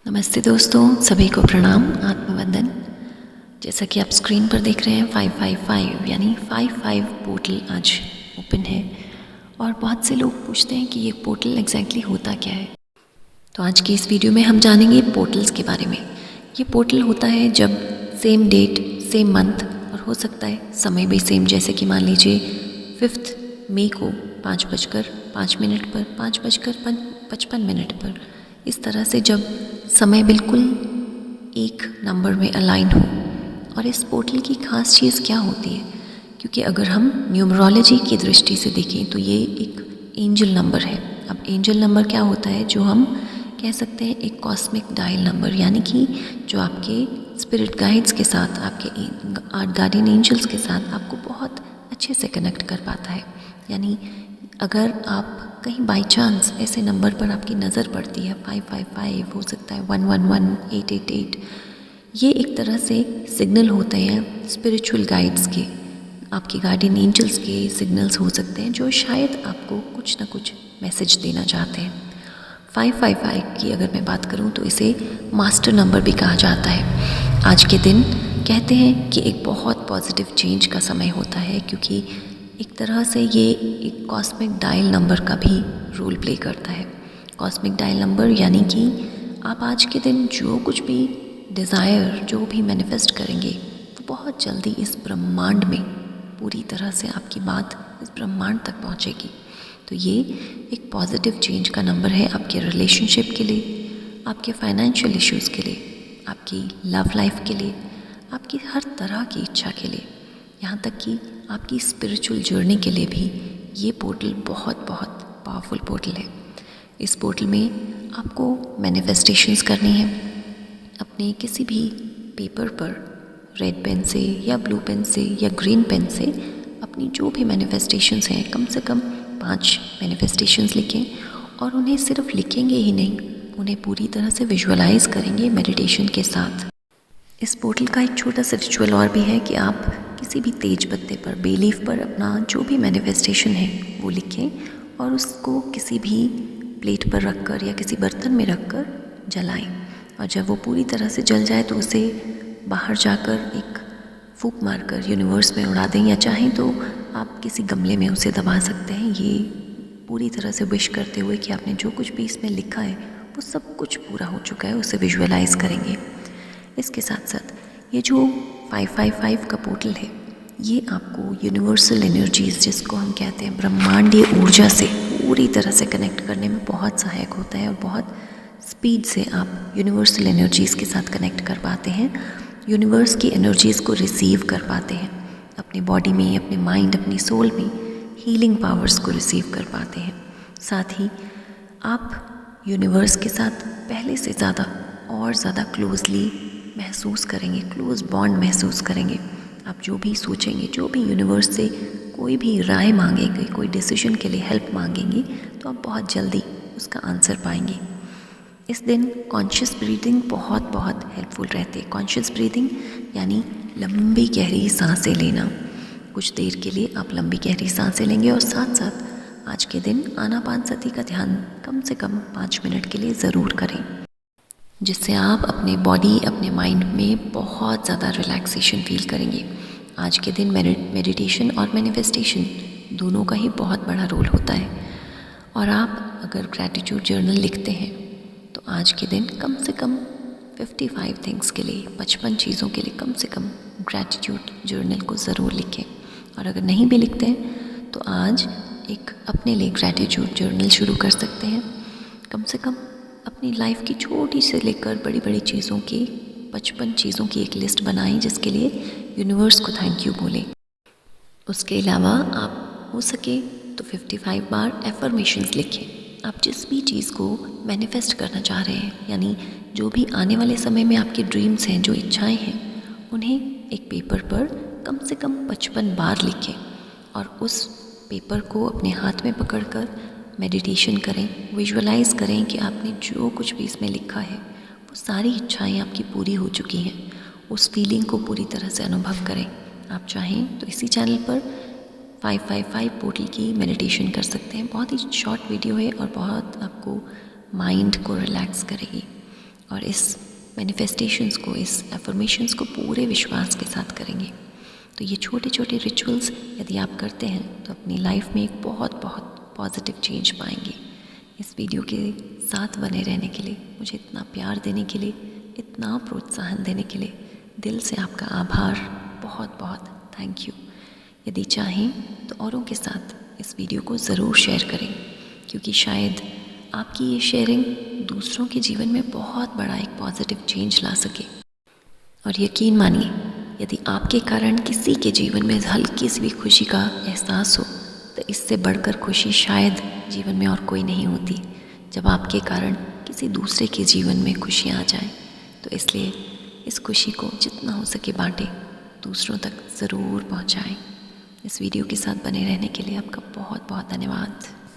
नमस्ते दोस्तों, सभी को प्रणाम, आत्मवंदन। जैसा कि आप स्क्रीन पर देख रहे हैं 555 यानी 55 पोर्टल आज ओपन है। और बहुत से लोग पूछते हैं कि ये पोर्टल एग्जैक्टली होता क्या है। तो आज की इस वीडियो में हम जानेंगे पोर्टल्स के बारे में। ये पोर्टल होता है जब सेम डेट, सेम मंथ और हो सकता है समय भी सेम, जैसे कि मान लीजिए 5 मई को 5:05 पर 5:55 पर, इस तरह से जब समय बिल्कुल एक नंबर में अलाइन हो। और इस पोर्टल की खास चीज़ क्या होती है, क्योंकि अगर हम न्यूमरोलॉजी की दृष्टि से देखें तो ये एक एंजल नंबर है। अब एंजल नंबर क्या होता है, जो हम कह सकते हैं एक कॉस्मिक डायल नंबर, यानी कि जो आपके स्पिरिट गाइड्स के साथ, आपके गार्डियन एंजल्स के साथ आपको बहुत अच्छे से कनेक्ट कर पाता है। यानी अगर आप कहीं बाई चांस ऐसे नंबर पर आपकी नज़र पड़ती है, 555 हो सकता है, 111, 888, ये एक तरह से सिग्नल होते हैं स्पिरिचुअल गाइड्स के, आपके गार्डियन एंजल्स के सिग्नल्स हो सकते हैं, जो शायद आपको कुछ ना कुछ मैसेज देना चाहते हैं। 555 की अगर मैं बात करूं तो इसे मास्टर नंबर भी कहा जाता है। आज के दिन कहते हैं कि एक बहुत पॉजिटिव चेंज का समय होता है, क्योंकि एक तरह से ये एक कॉस्मिक डायल नंबर का भी रोल प्ले करता है। कॉस्मिक डायल नंबर यानी कि आप आज के दिन जो कुछ भी डिज़ायर, जो भी मैनिफेस्ट करेंगे, वो बहुत जल्दी इस ब्रह्मांड में पूरी तरह से आपकी बात इस ब्रह्मांड तक पहुंचेगी। तो ये एक पॉजिटिव चेंज का नंबर है आपके रिलेशनशिप के लिए, आपके फाइनेंशियल इश्यूज़ के लिए, आपकी लव लाइफ के लिए, आपकी हर तरह की इच्छा के लिए, यहाँ तक कि आपकी स्पिरिचुअल जर्नी के लिए भी ये पोर्टल बहुत बहुत पावरफुल पोर्टल है। इस पोर्टल में आपको मैनिफेस्टेशंस करनी है। अपने किसी भी पेपर पर रेड पेन से या ब्लू पेन से या ग्रीन पेन से अपनी जो भी मैनिफेस्टेशंस हैं, कम से कम 5 मैनिफेस्टेशंस लिखें। और उन्हें सिर्फ लिखेंगे ही नहीं, उन्हें पूरी तरह से विजुअलाइज करेंगे मेडिटेशन के साथ। इस पोर्टल का एक छोटा सा रिचुअल और भी है कि आप किसी भी तेज पत्ते पर, बे लीफ पर अपना जो भी मैनिफेस्टेशन है वो लिखें और उसको किसी भी प्लेट पर रखकर या किसी बर्तन में रखकर जलाएं। और जब वो पूरी तरह से जल जाए तो उसे बाहर जाकर एक फूंक मारकर यूनिवर्स में उड़ा दें, या चाहें तो आप किसी गमले में उसे दबा सकते हैं। ये पूरी तरह से विश करते हुए कि आपने जो कुछ भी इसमें लिखा है वो सब कुछ पूरा हो चुका है, उसे विजुअलाइज करेंगे। इसके साथ साथ ये जो 555 का पोर्टल है, ये आपको यूनिवर्सल एनर्जीज़, जिसको हम कहते हैं ब्रह्मांडीय ऊर्जा, से पूरी तरह से कनेक्ट करने में बहुत सहायक होता है। और बहुत स्पीड से आप यूनिवर्सल एनर्जीज़ के साथ कनेक्ट कर पाते हैं, यूनिवर्स की एनर्जीज़ को रिसीव कर पाते हैं अपनी बॉडी में, अपने माइंड, अपनी सोल में हीलिंग पावर्स को रिसीव कर पाते हैं। साथ ही आप यूनिवर्स के साथ पहले से ज़्यादा और ज़्यादा क्लोजली महसूस करेंगे, क्लोज बॉन्ड महसूस करेंगे। आप जो भी सोचेंगे, जो भी यूनिवर्स से कोई भी राय मांगेंगे, कोई डिसीजन के लिए हेल्प मांगेंगे, तो आप बहुत जल्दी उसका आंसर पाएंगे। इस दिन कॉन्शियस ब्रीदिंग बहुत बहुत हेल्पफुल रहती है। कॉन्शियस ब्रीदिंग यानी लंबी गहरी सांसें लेना। कुछ देर के लिए आप लंबी गहरी सांसें लेंगे और साथ साथ आज के दिन आनापानसती का ध्यान कम से कम 5 मिनट के लिए ज़रूर करें, जिससे आप अपने बॉडी, अपने माइंड में बहुत ज़्यादा रिलैक्सेशन फील करेंगे। आज के दिन मेडिटेशन और मैनिफेस्टेशन दोनों का ही बहुत बड़ा रोल होता है। और आप अगर ग्रैटिट्यूड जर्नल लिखते हैं तो आज के दिन कम से कम 55 थिंग्स के लिए, 55 चीज़ों के लिए कम से कम ग्रैटिट्यूड जर्नल को ज़रूर लिखें। और अगर नहीं भी लिखते हैं तो आज एक अपने लिए ग्रैटिट्यूड जर्नल शुरू कर सकते हैं। कम से कम अपनी लाइफ की छोटी से लेकर बड़ी बड़ी चीज़ों की 55 चीज़ों की एक लिस्ट बनाएं, जिसके लिए यूनिवर्स को थैंक यू बोलें। उसके अलावा आप हो सके तो 55 बार एफर्मेशंस लिखें। आप जिस भी चीज़ को मैनिफेस्ट करना चाह रहे हैं, यानी जो भी आने वाले समय में आपके ड्रीम्स हैं, जो इच्छाएं हैं, उन्हें एक पेपर पर कम से कम 55 बार लिखें। और उस पेपर को अपने हाथ में पकड़कर मेडिटेशन करें, विजुअलाइज करें कि आपने जो कुछ भी इसमें लिखा है वो सारी इच्छाएं आपकी पूरी हो चुकी हैं। उस फीलिंग को पूरी तरह से अनुभव करें। आप चाहें तो इसी चैनल पर 555 पोर्टल की मेडिटेशन कर सकते हैं। बहुत ही शॉर्ट वीडियो है और बहुत आपको माइंड को रिलैक्स करेगी। और इस मैनिफेस्टेशंस को, इस एफर्मेशंस को पूरे विश्वास के साथ करेंगे। तो ये छोटे छोटे रिचुअल्स यदि आप करते हैं तो अपनी लाइफ में एक बहुत बहुत पॉजिटिव चेंज पाएंगे। इस वीडियो के साथ बने रहने के लिए, मुझे इतना प्यार देने के लिए, इतना प्रोत्साहन देने के लिए दिल से आपका आभार, बहुत बहुत थैंक यू। यदि चाहें तो औरों के साथ इस वीडियो को ज़रूर शेयर करें, क्योंकि शायद आपकी ये शेयरिंग दूसरों के जीवन में बहुत बड़ा एक पॉजिटिव चेंज ला सके। और यकीन मानिए, यदि आपके कारण किसी के जीवन में हल्की सी भी खुशी का एहसास हो तो इससे बढ़कर खुशी शायद जीवन में और कोई नहीं होती। जब आपके कारण किसी दूसरे के जीवन में खुशियाँ आ जाएं, तो इसलिए इस खुशी को जितना हो सके बांटें, दूसरों तक ज़रूर पहुँचाएँ। इस वीडियो के साथ बने रहने के लिए आपका बहुत बहुत धन्यवाद।